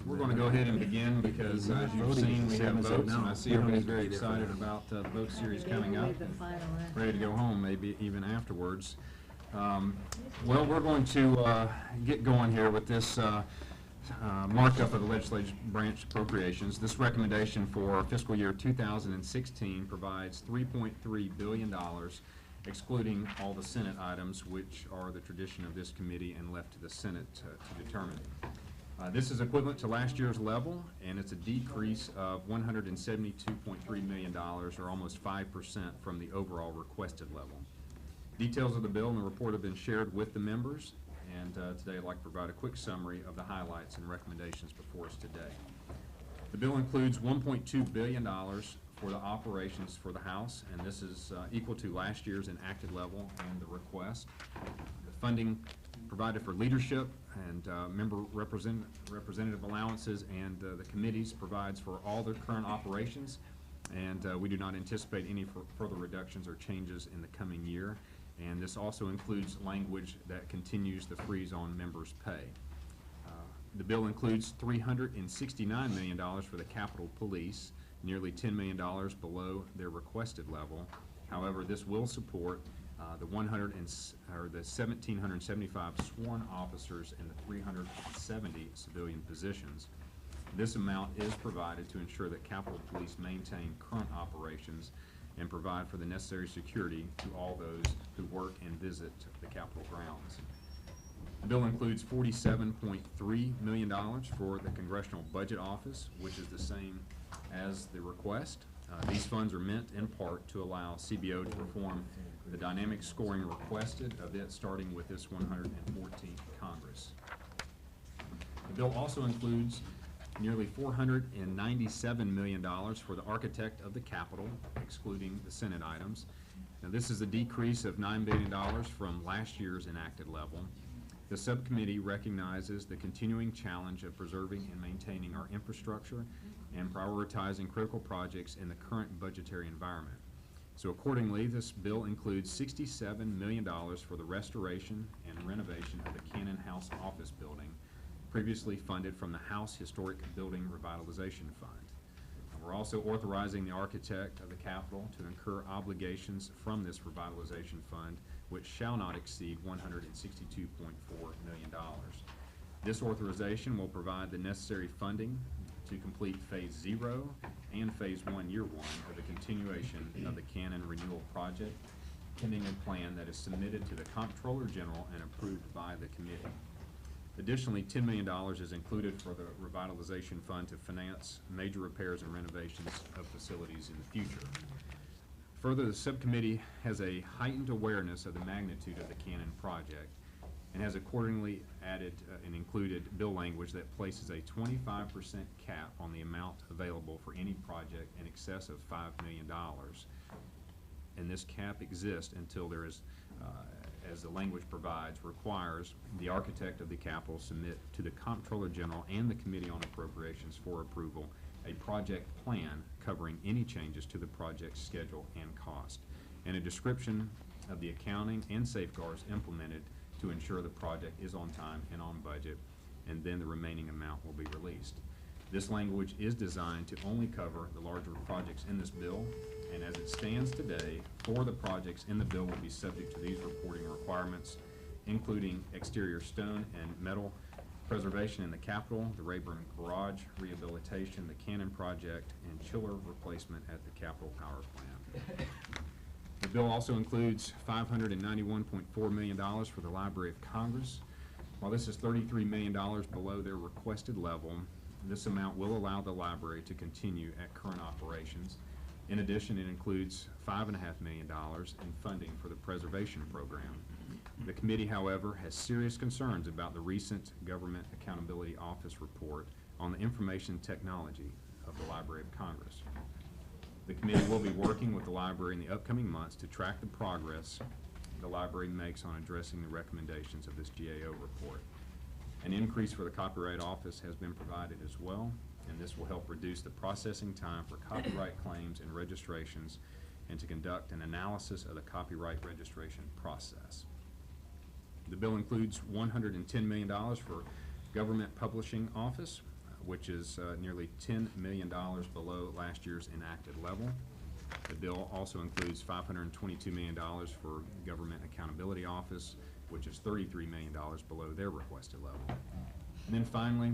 We're going to go ahead and begin because, as you've seen, we have votes, and I see everybody's very excited about the vote series coming up, and ready to go home, maybe even afterwards. Well, we're going to get going here with this markup of the legislative branch appropriations. This recommendation for fiscal year 2016 provides $3.3 billion, excluding all the Senate items, which are the tradition of this committee and left to the Senate to determine. This is equivalent to last year's level, and it's a decrease of $172.3 million, or almost 5% from the overall requested level. Details of the bill and the report have been shared with the members, and today I'd like to provide a quick summary of the highlights and recommendations before us today. The bill includes $1.2 billion for the operations for the House, and this is equal to last year's enacted level and the request. The funding provided for leadership and member representative allowances and the committees provides for all the current operations, and we do not anticipate any further reductions or changes in the coming year. And this also includes language that continues the freeze on members' pay. The bill includes $369 million for the Capitol Police, nearly $10 million below their requested level. However, this will support the 1,775 sworn officers and the 370 civilian positions. This amount is provided to ensure that Capitol Police maintain current operations and provide for the necessary security to all those who work and visit the Capitol grounds. The bill includes $47.3 million for the Congressional Budget Office, which is the same as the request. These funds are meant in part to allow CBO to perform the dynamic scoring requested of it starting with this 114th Congress. The bill also includes nearly $497 million for the architect of the Capitol, excluding the Senate items. Now, this is a decrease of $9 billion from last year's enacted level. The subcommittee recognizes the continuing challenge of preserving and maintaining our infrastructure and prioritizing critical projects in the current budgetary environment. So accordingly, this bill includes $67 million for the restoration and renovation of the Cannon House office building, previously funded from the House Historic Building Revitalization Fund. We're also authorizing the architect of the Capitol to incur obligations from this revitalization fund, which shall not exceed $162.4 million. This authorization will provide the necessary funding to complete Phase 0 and Phase 1, Year 1 of the continuation of the Cannon Renewal Project, pending a plan that is submitted to the Comptroller General and approved by the committee. Additionally, $10 million is included for the revitalization fund to finance major repairs and renovations of facilities in the future. Further, the subcommittee has a heightened awareness of the magnitude of the Cannon project and has accordingly added and included bill language that places a 25% cap on the amount available for any project in excess of $5 million. And this cap exists until there is as the language provides, requires the architect of the Capitol submit to the Comptroller General and the Committee on Appropriations for approval a project plan covering any changes to the project schedule and cost, and a description of the accounting and safeguards implemented to ensure the project is on time and on budget, and then the remaining amount will be released. This language is designed to only cover the larger projects in this bill, and as it stands today, 4 of the projects in the bill will be subject to these reporting requirements, including exterior stone and metal preservation in the Capitol, the Rayburn Garage rehabilitation, the Cannon project, and chiller replacement at the Capitol Power Plant. The bill also includes $591.4 million for the Library of Congress. While this is $33 million below their requested level, this amount will allow the library to continue at current operations. In addition, it includes $5.5 million in funding for the preservation program. The committee, however, has serious concerns about the recent Government Accountability Office report on the information technology of the Library of Congress. The committee will be working with the library in the upcoming months to track the progress the library makes on addressing the recommendations of this GAO report. An increase for the Copyright Office has been provided as well, and this will help reduce the processing time for copyright claims and registrations and to conduct an analysis of the copyright registration process. The bill includes $110 million for Government Publishing Office, which is nearly $10 million below last year's enacted level. The bill also includes $522 million for Government Accountability Office, which is $33 million below their requested level. And then finally,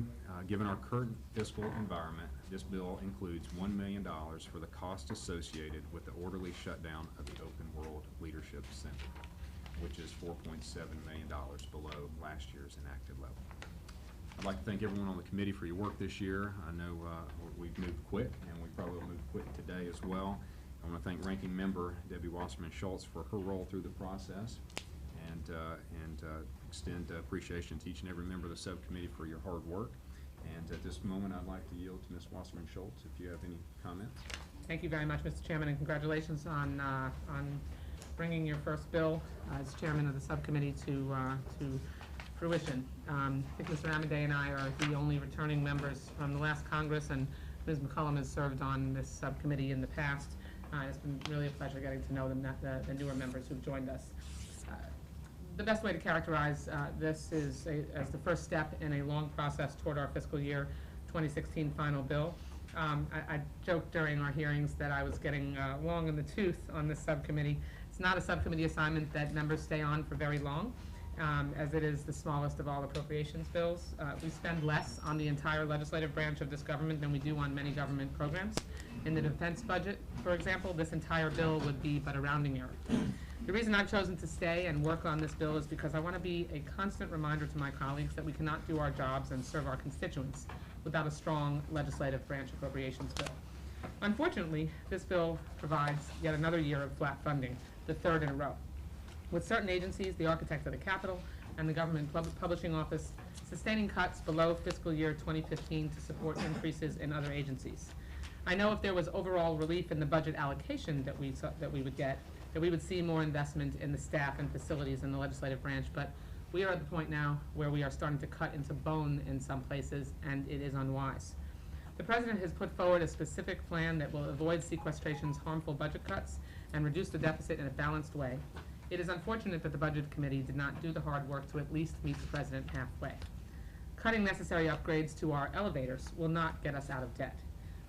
given our current fiscal environment, this bill includes $1 million for the cost associated with the orderly shutdown of the Open World Leadership Center, which is $4.7 million below last year's enacted level. I'd like to thank everyone on the committee for your work this year. I know we've moved quick, and we probably will move quick today as well. I want to thank Ranking Member Debbie Wasserman Schultz for her role through the process, and extend appreciation to each and every member of the subcommittee for your hard work. And at this moment, I'd like to yield to Ms. Wasserman Schultz if you have any comments. Thank you very much, Mr. Chairman, and congratulations on bringing your first bill as chairman of the subcommittee to fruition. I think Mr. Amadei and I are the only returning members from the last Congress, and Ms. McCullum has served on this subcommittee in the past. It's been really a pleasure getting to know them, the newer members who've joined us. The best way to characterize this is as the first step in a long process toward our fiscal year 2016 final bill. I joked during our hearings that I was getting long in the tooth on this subcommittee. It's not a subcommittee assignment that members stay on for very long, as it is the smallest of all appropriations bills. We spend less on the entire legislative branch of this government than we do on many government programs. In the defense budget, for example, this entire bill would be but a rounding error. The reason I've chosen to stay and work on this bill is because I want to be a constant reminder to my colleagues that we cannot do our jobs and serve our constituents without a strong legislative branch appropriations bill. Unfortunately, this bill provides yet another year of flat funding, the third in a row, with certain agencies, the Architect of the Capitol and the Government Publishing Office, sustaining cuts below fiscal year 2015 to support increases in other agencies. I know if there was overall relief in the budget allocation that we would get, that we would see more investment in the staff and facilities in the legislative branch, but we are at the point now where we are starting to cut into bone in some places, and it is unwise. The President has put forward a specific plan that will avoid sequestration's harmful budget cuts and reduce the deficit in a balanced way. It is unfortunate that the Budget Committee did not do the hard work to at least meet the President halfway. Cutting necessary upgrades to our elevators will not get us out of debt.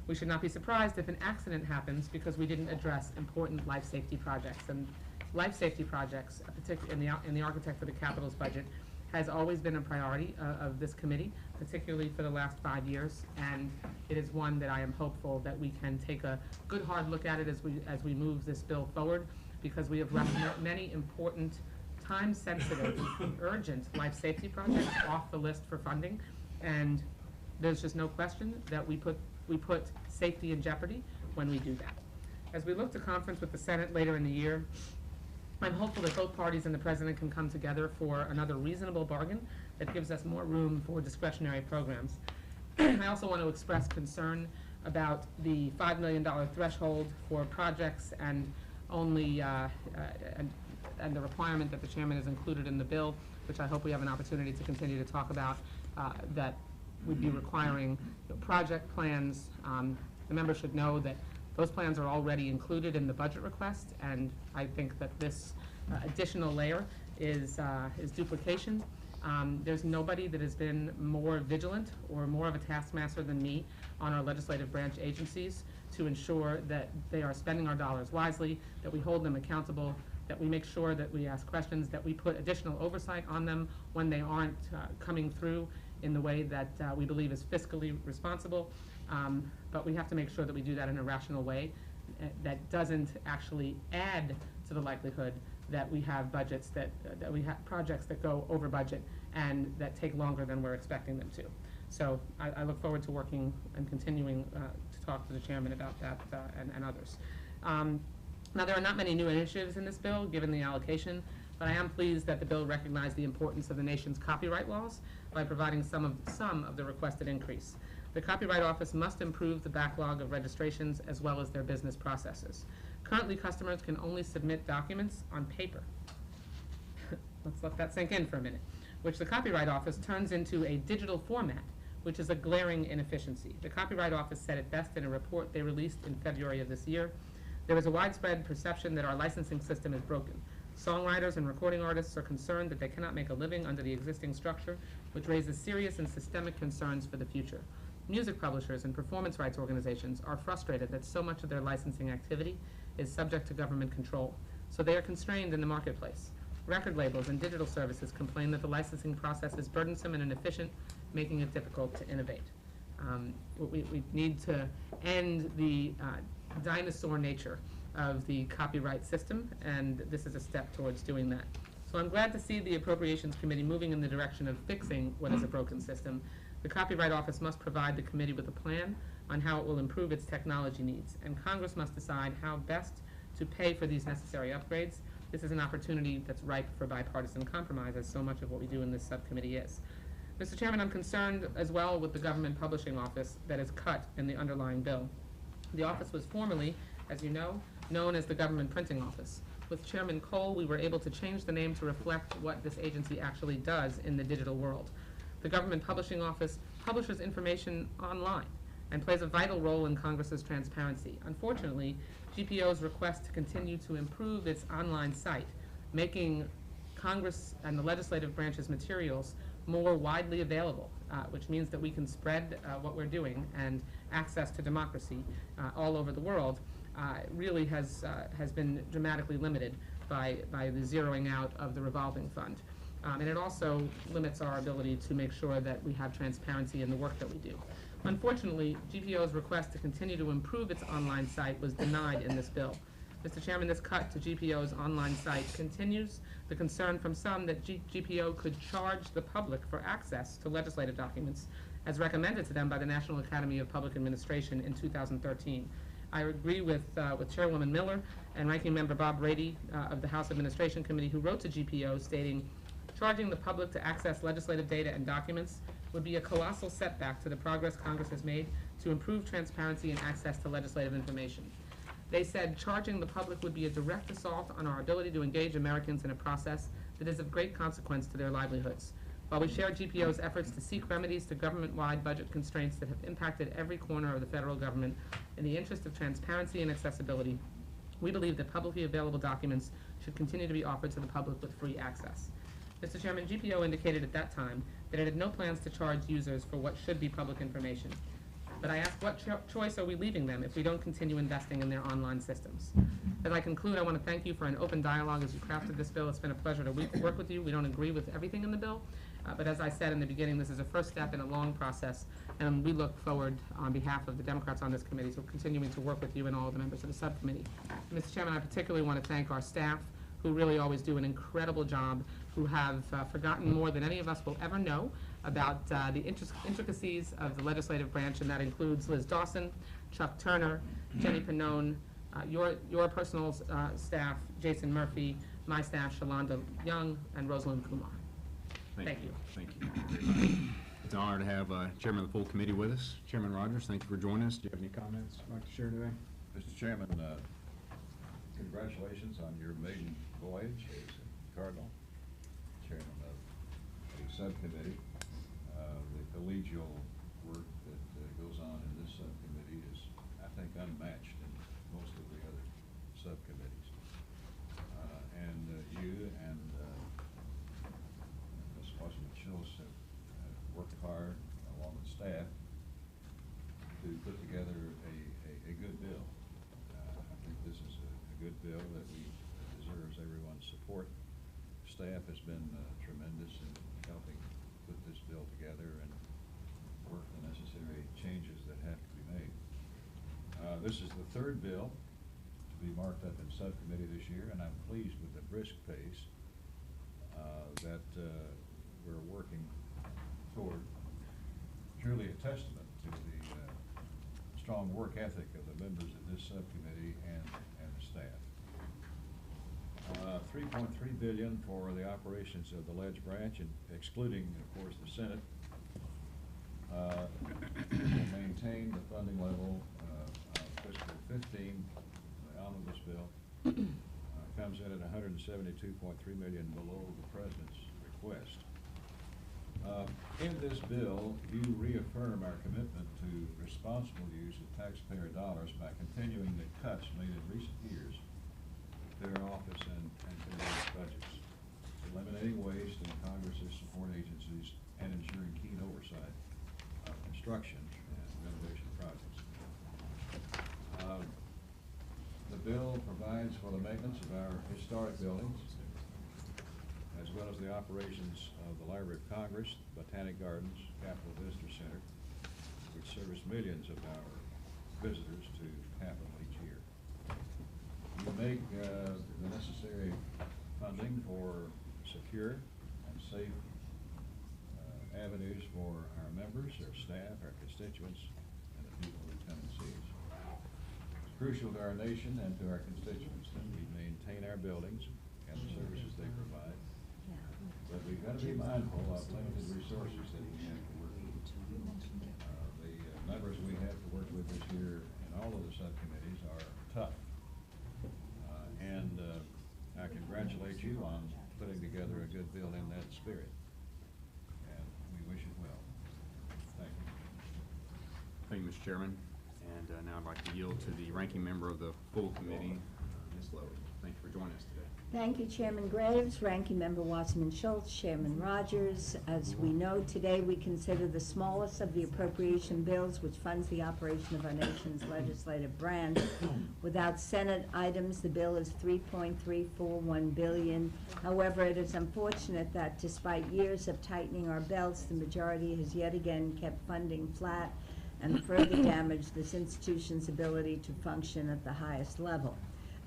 We should not be surprised if an accident happens because we didn't address important life safety projects. And life safety projects, particularly in the Architect of the Capitol's budget, has always been a priority of this committee, particularly for the last 5 years. And it is one that I am hopeful that we can take a good hard look at it as we move this bill forward, because we have left many important, time-sensitive, urgent life safety projects off the list for funding. And there's just no question that we put safety in jeopardy when we do that. As we look to conference with the Senate later in the year, I'm hopeful that both parties and the President can come together for another reasonable bargain that gives us more room for discretionary programs. I also want to express concern about the $5 million threshold for projects and only and the requirement that the chairman has included in the bill, which I hope we have an opportunity to continue to talk about, that we'd be requiring project plans. The members should know that those plans are already included in the budget request, and I think that this additional layer is duplication. There's nobody that has been more vigilant or more of a taskmaster than me on our legislative branch agencies to ensure that they are spending our dollars wisely, that we hold them accountable, that we make sure that we ask questions, that we put additional oversight on them when they aren't coming through in the way that we believe is fiscally responsible. But we have to make sure that we do that in a rational way that doesn't actually add to the likelihood that we have budgets that we have projects that go over budget and that take longer than we're expecting them to. So I look forward to working and continuing to talk to the chairman about that and others. Now, there are not many new initiatives in this bill, given the allocation, but I am pleased that the bill recognized the importance of the nation's copyright laws by providing some of the requested increase. The Copyright Office must improve the backlog of registrations as well as their business processes. Currently, customers can only submit documents on paper. Let's let that sink in for a minute, which the Copyright Office turns into a digital format, which is a glaring inefficiency. The Copyright Office said it best in a report they released in February of this year. There is a widespread perception that our licensing system is broken. Songwriters and recording artists are concerned that they cannot make a living under the existing structure, which raises serious and systemic concerns for the future. Music publishers and performance rights organizations are frustrated that so much of their licensing activity is subject to government control, so they are constrained in the marketplace. Record labels and digital services complain that the licensing process is burdensome and inefficient, making it difficult to innovate. We need to end the dinosaur nature of the copyright system, and this is a step towards doing that. So I'm glad to see the Appropriations Committee moving in the direction of fixing what is a broken system. The Copyright Office must provide the committee with a plan on how it will improve its technology needs, and Congress must decide how best to pay for these necessary upgrades. This is an opportunity that's ripe for bipartisan compromise, as so much of what we do in this subcommittee is. Mr. Chairman, I'm concerned as well with the Government Publishing Office that is cut in the underlying bill. The office was formerly, as you know, known as the Government Printing Office. With Chairman Cole, we were able to change the name to reflect what this agency actually does in the digital world. The Government Publishing Office publishes information online and plays a vital role in Congress's transparency. Unfortunately, GPO's request to continue to improve its online site, making Congress and the legislative branch's materials more widely available, which means that we can spread what we're doing and access to democracy all over the world, really has been dramatically limited by the zeroing out of the revolving fund. And it also limits our ability to make sure that we have transparency in the work that we do. Unfortunately, GPO's request to continue to improve its online site was denied in this bill. Mr. Chairman, this cut to GPO's online site continues the concern from some that GPO could charge the public for access to legislative documents as recommended to them by the National Academy of Public Administration in 2013. I agree with Chairwoman Miller and Ranking Member Bob Brady of the House Administration Committee, who wrote to GPO stating, charging the public to access legislative data and documents would be a colossal setback to the progress Congress has made to improve transparency and access to legislative information. They said charging the public would be a direct assault on our ability to engage Americans in a process that is of great consequence to their livelihoods. While we share GPO's efforts to seek remedies to government-wide budget constraints that have impacted every corner of the federal government, in the interest of transparency and accessibility, we believe that publicly available documents should continue to be offered to the public with free access. Mr. Chairman, GPO indicated at that time that it had no plans to charge users for what should be public information. But I ask, what choice are we leaving them if we don't continue investing in their online systems? As I conclude, I want to thank you for an open dialogue as you crafted this bill. It's been a pleasure to work with you. We don't agree with everything in the bill, but as I said in the beginning, this is a first step in a long process, and we look forward, on behalf of the Democrats on this committee, to continuing to work with you and all of the members of the subcommittee. Mr. Chairman, I particularly want to thank our staff, who really always do an incredible job, who have forgotten more than any of us will ever know about the intricacies of the legislative branch, and that includes Liz Dawson, Chuck Turner, Jenny Pannone, your personal staff, Jason Murphy, my staff, Shalonda Young, and Rosalind Kumar. Thank you. Thank you very much. It's an honor to have Chairman of the full committee with us. Chairman Rogers, thank you for joining us. Do you have any comments you'd like to share today? Mr. Chairman, congratulations on your maiden voyage as Cardinal, Chairman of the subcommittee. The collegial work that goes on in this subcommittee is, I think, unmatched in most of the other subcommittees. And you and Ms. Wasserman-Schultz have worked hard, along with staff, to put together a good bill. I think this is a good bill that deserves everyone's support. Staff has been tremendous in helping put this bill together and work the necessary changes that have to be made. This is the third bill to be marked up in subcommittee this year, and I'm pleased with the brisk pace that we're working toward. Truly a testament to the strong work ethic of the members of this subcommittee and the staff. $3.3 billion for the operations of the ledge branch, and excluding, of course, the Senate. Will maintain the funding level of fiscal 15. The omnibus bill comes in at $172.3 million below the President's request. In this bill, you reaffirm our commitment to responsible use of taxpayer dollars by continuing the cuts made in recent years to their office and committee budgets, eliminating waste in Congress's support agencies, and ensuring keen oversight of construction and provides for the maintenance of our historic buildings, as well as the operations of the Library of Congress, Botanic Gardens, Capitol Visitor Center, which service millions of our visitors to Capitol each year. You make the necessary funding for secure and safe avenues for our members, our staff, our constituents, and the people who come and see us. It's crucial to our nation and to our constituents that we maintain our buildings and the services they provide. But we've got to be mindful of limited resources that we have to work with. The members we have to work with this year in all of the subcommittees are tough. I congratulate you on putting together a good bill in that spirit. And we wish it well. Thank you. Thank you, Mr. Chairman. And now I'd like to yield to the ranking member of the full committee, Ms. Lowy. Thank you for joining us today. Thank you, Chairman Graves, Ranking Member Wasserman Schultz, Chairman Rogers. As we know, today we consider the smallest of the appropriation bills which funds the operation of our nation's legislative branch. Without Senate items, the bill is $3.341 billion. However, it is unfortunate that despite years of tightening our belts, the majority has yet again kept funding flat and further damaged this institution's ability to function at the highest level.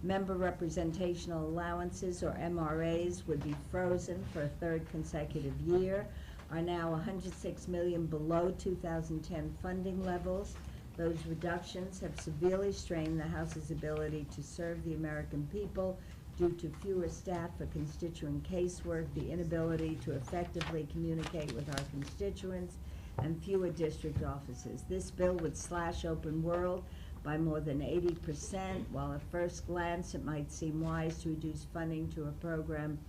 Member representational allowances, or MRAs, would be frozen for a third consecutive year, are now $106 million below 2010 funding levels. Those reductions have severely strained the House's ability to serve the American people due to fewer staff for constituent casework, the inability to effectively communicate with our constituents, and fewer district offices. This bill would slash open world by more than 80%. While at first glance it might seem wise to reduce funding to a program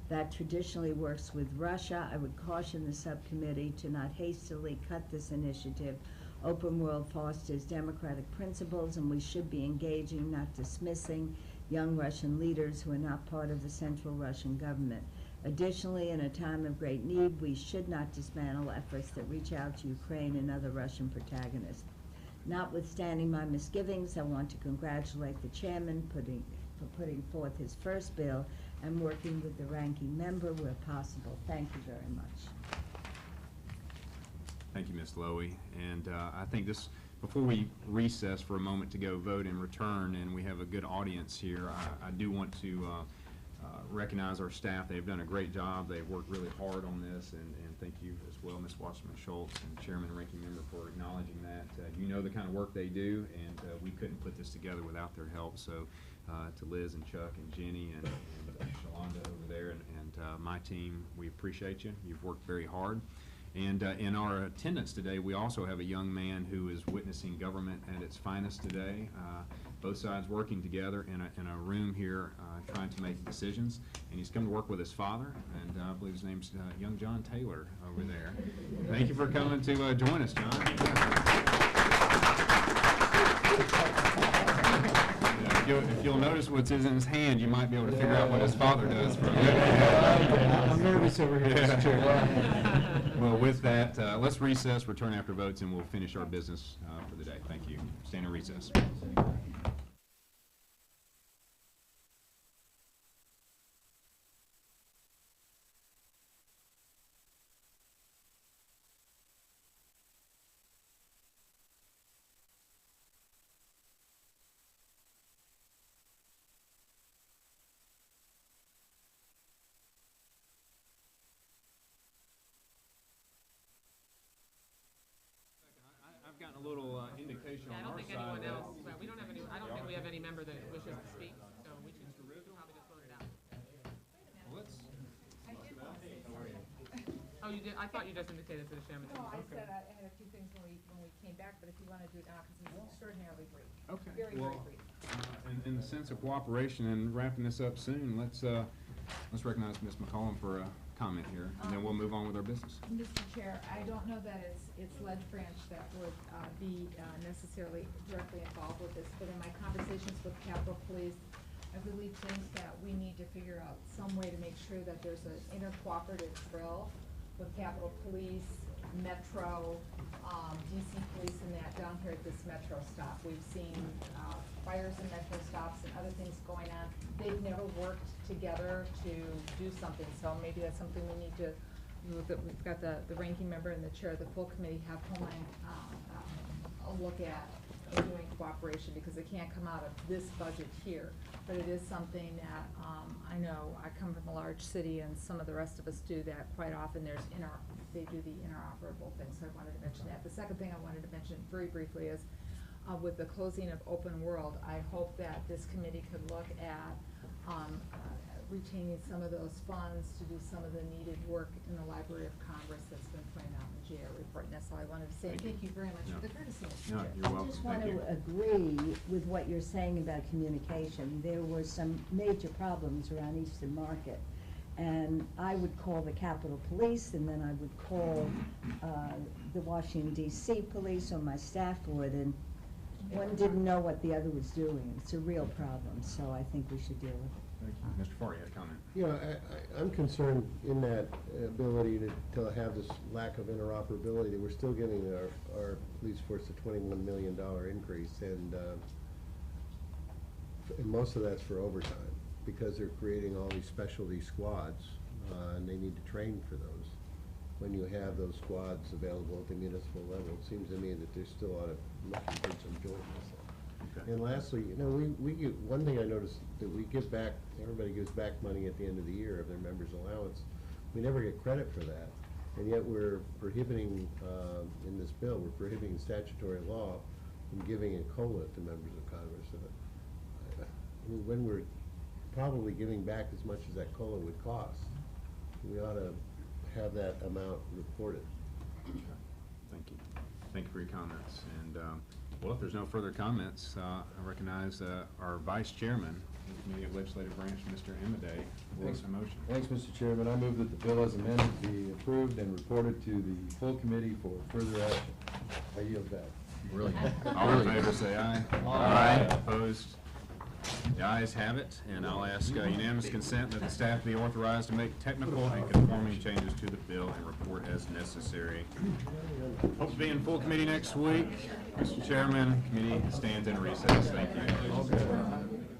that traditionally works with Russia, I would caution the subcommittee to not hastily cut this initiative. Open World fosters democratic principles, and we should be engaging, not dismissing, young Russian leaders who are not part of the central Russian government. Additionally, in a time of great need, we should not dismantle efforts that reach out to Ukraine and other Russian protagonists. Notwithstanding my misgivings, I want to congratulate the chairman for putting forth his first bill and working with the ranking member where possible. Thank you very much. Thank you, Ms. Lowy. And I think this, before we recess for a moment to go vote and return, and we have a good audience here, I do want to recognize our staff. They've done a great job. They've worked really hard on this, and thank you as well, Ms. Wasserman Schultz and Chairman and Ranking Member, for acknowledging that. You know the kind of work they do, and we couldn't put this together without their help. So to Liz and Chuck and Jenny and Shalonda over there and my team, we appreciate you. You've worked very hard. And in our attendance today, we also have a young man who is witnessing government at its finest today. Both sides working together in a room here, trying to make decisions. And he's come to work with his father, and I believe his name's young John Taylor over there. Thank you for coming to join us, John. If you'll notice what's in his hand, you might be able to figure out what his father does for a living. I'm nervous over here, Mr. Chair. Well, with that, let's recess, return after votes, and we'll finish our business for the day. Thank you. Stand in recess. I've gotten a little indication Yeah, I on don't our think side anyone that- else, well, we don't have any, I don't think we have any member that wishes to speak, so we should probably just vote it out. Well, let's. Oh, you did, I thought you just indicated to the chairman. that No, you- I okay. said I had a few things when we came back, but if you want to do it now, because it's extraordinarily brief. Okay. Very, Well, very brief. in the sense of cooperation and wrapping this up soon, let's recognize Ms. McCollum for a comment here, and then we'll move on with our business. Mr. Chair, I don't know that it's Ledge Branch that would be necessarily directly involved with this, but in my conversations with Capitol Police, I really think that we need to figure out some way to make sure that there's an intercooperative drill with Capitol Police, Metro, DC Police and that down here at this Metro stop. We've seen fires in Metro stops and other things going on. They've never worked together to do something, so maybe that's something we need to, we've got the ranking member and the chair of the full committee have Homeland look at in doing cooperation, because it can't come out of this budget here. But it is something that, I know, I come from a large city and some of the rest of us do that quite often. They do the interoperable thing, so I wanted to mention that. The second thing I wanted to mention very briefly is, with the closing of Open World, I hope that this committee could look at retaining some of those funds to do some of the needed work in the Library of Congress that's been pointed out in the GA report. And that's all I wanted to say. Thank you very much for the courtesy, Mr. No, Chair. you're I welcome. just Thank want you. to agree with what you're saying about communication. There were some major problems around Eastern Market, and I would call the Capitol Police, and then I would call the Washington DC Police, or my staff would, and one didn't know what the other was doing. It's a real problem, so I think we should deal with it. Thank you. Mr. Farr, you had a comment? Yeah, I'm concerned in that ability to have this lack of interoperability, that we're still giving our police force a $21 million increase, and most of that's for overtime, because they're creating all these specialty squads, and they need to train for those. When you have those squads available at the municipal level, it seems to me that there's still a lot of looking for some jointness. Okay. And lastly, we give, one thing I noticed, that we give back, everybody gives back money at the end of the year of their members' allowance. We never get credit for that, and yet we're prohibiting, in this bill, we're prohibiting statutory law from giving a COLA to members of Congress. I mean, when we're probably giving back as much as that COLA would cost, we ought to have that amount reported. Okay. Thank you. Thank you for your comments. And, well, if there's no further comments, I recognize our Vice Chairman of the Committee of Legislative Branch, Mr. Emiday, for a motion. Thanks, Mr. Chairman. I move that the bill as amended be approved and reported to the full committee for further action. I yield back. Really? All in favor, say aye. Aye. Opposed? The ayes have it, and I'll ask unanimous consent that the staff be authorized to make technical and conforming changes to the bill and report as necessary. Hope to be in full committee next week. Mr. Chairman, committee stands in recess. Thank you.